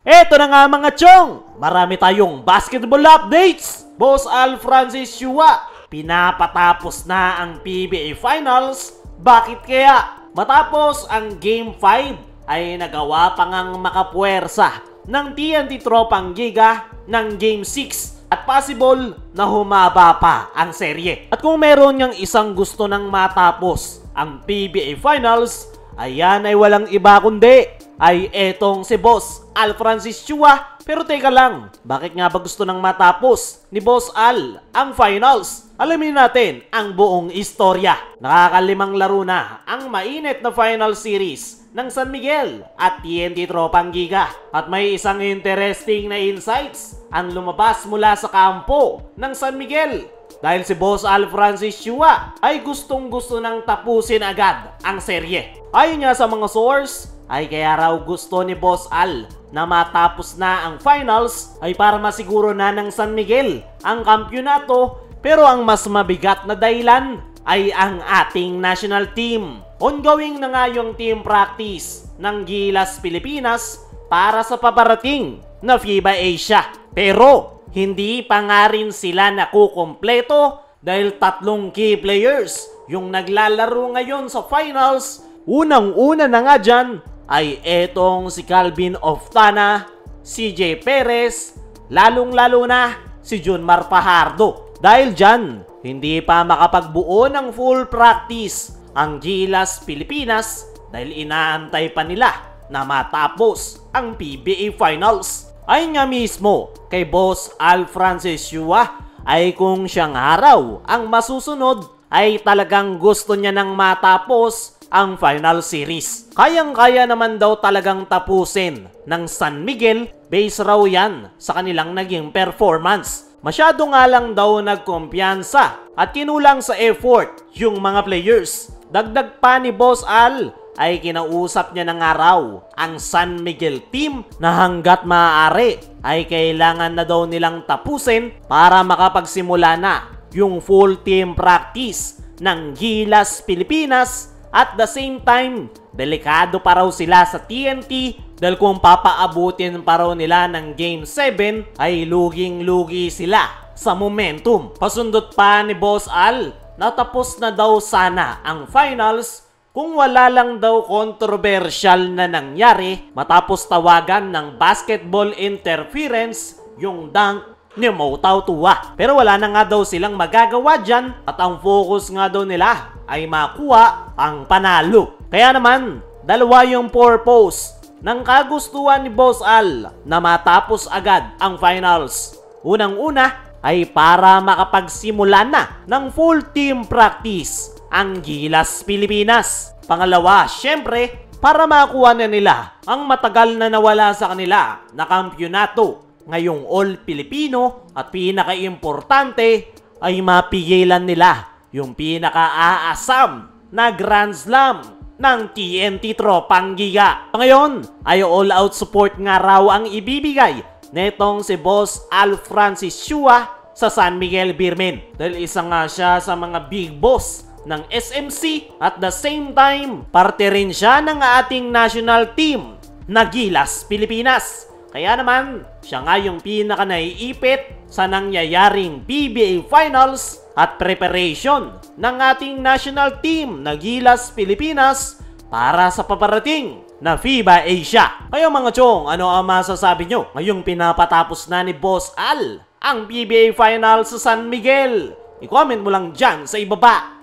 Eto na nga mga chong, marami tayong basketball updates. Boss Al Francis Chua, pinapatapos na ang PBA Finals. Bakit kaya? Matapos ang Game 5 ay nagawa pa ngang makapuwersa ng TNT Tropang Giga ng Game 6 at possible na humaba pa ang serye. At kung meron niyang isang gusto nang matapos ang PBA Finals, ayan ay walang iba kundi ay etong si Boss Al Francis Chua. Pero teka lang, bakit nga ba gusto nang matapos ni Boss Al ang finals? Alamin natin ang buong istorya. Nakakalimang laro na ang mainit na final series ng San Miguel at TNT Tropang Giga. At may isang interesting na insights ang lumabas mula sa kampo ng San Miguel. Dahil si Boss Al Francis Chua ay gustong-gusto nang tapusin agad ang serye. Ayon niya sa mga source, ay kaya raw gusto ni Boss Al na matapos na ang finals ay para masiguro na ng San Miguel ang kampyonato. Pero ang mas mabigat na dahilan ay ang ating national team. Ongoing na nga yung team practice ng Gilas Pilipinas para sa paparating na FIBA Asia. Pero hindi pa nga rin sila nakukumpleto dahil 3 key players yung naglalaro ngayon sa finals. Unang-una na nga dyan ay etong si Calvin Oftana, CJ Perez, lalong-lalo na si Junmar Fajardo. Dahil dyan, hindi pa makapagbuo ng full practice ang Gilas Pilipinas dahil inaantay pa nila na matapos ang PBA Finals. Ay nga mismo kay Boss Al Francis Chua ay kung siyang araw ang masusunod ay talagang gusto niya nang matapos ang final series. Kayang-kaya naman daw talagang tapusin ng San Miguel base raw yan sa kanilang naging performance. Masyado nga lang daw nagkumpiyansa at kinulang sa effort yung mga players. Dagdag pa ni Boss Al ay kinausap niya ng araw ang San Miguel team na hanggat maaari ay kailangan na daw nilang tapusin para makapagsimula na yung full team practice ng Gilas Pilipinas. At the same time, delikado pa raw sila sa TNT dahil kung papaabutin pa raw nila ng Game 7 ay luging-lugi sila sa momentum. Pasundot pa ni Boss Al, natapos na daw sana ang finals kung wala lang daw controversial na nangyari matapos tawagan ng basketball interference yung dunk ni Moutaw Tua. Pero wala na nga daw silang magagawa dyan at ang focus nga daw nila ay makuha ang panalo. Kaya naman, dalawa yung purpose ng kagustuhan ni Boss Al na matapos agad ang finals. Unang-una ay para makapagsimula na ng full team practice ang Gilas Pilipinas. Pangalawa, syempre, para makuha na nila ang matagal na nawala sa kanila na kampyonato ngayong All-Filipino at pinaka-importante ay mapigilan nila yung pinaka-aasam na Grand Slam ng TNT Tropang Giga. Ngayon ay all-out support nga raw ang ibibigay netong si Boss Al Francis Chua sa San Miguel Birmen. Dahil isa nga siya sa mga big boss ng SMC at the same time, parte rin siya ng ating national team na Gilas Pilipinas. Kaya naman, siya nga yung pinaka-naiipit sa nangyayaring PBA Finals at preparation ng ating national team na Gilas Pilipinas para sa paparating na FIBA Asia. Kayo mga chong, ano ang masasabi nyo ngayong pinapatapos na ni Boss Al ang PBA Finals sa San Miguel? I-comment mo lang dyan sa ibaba.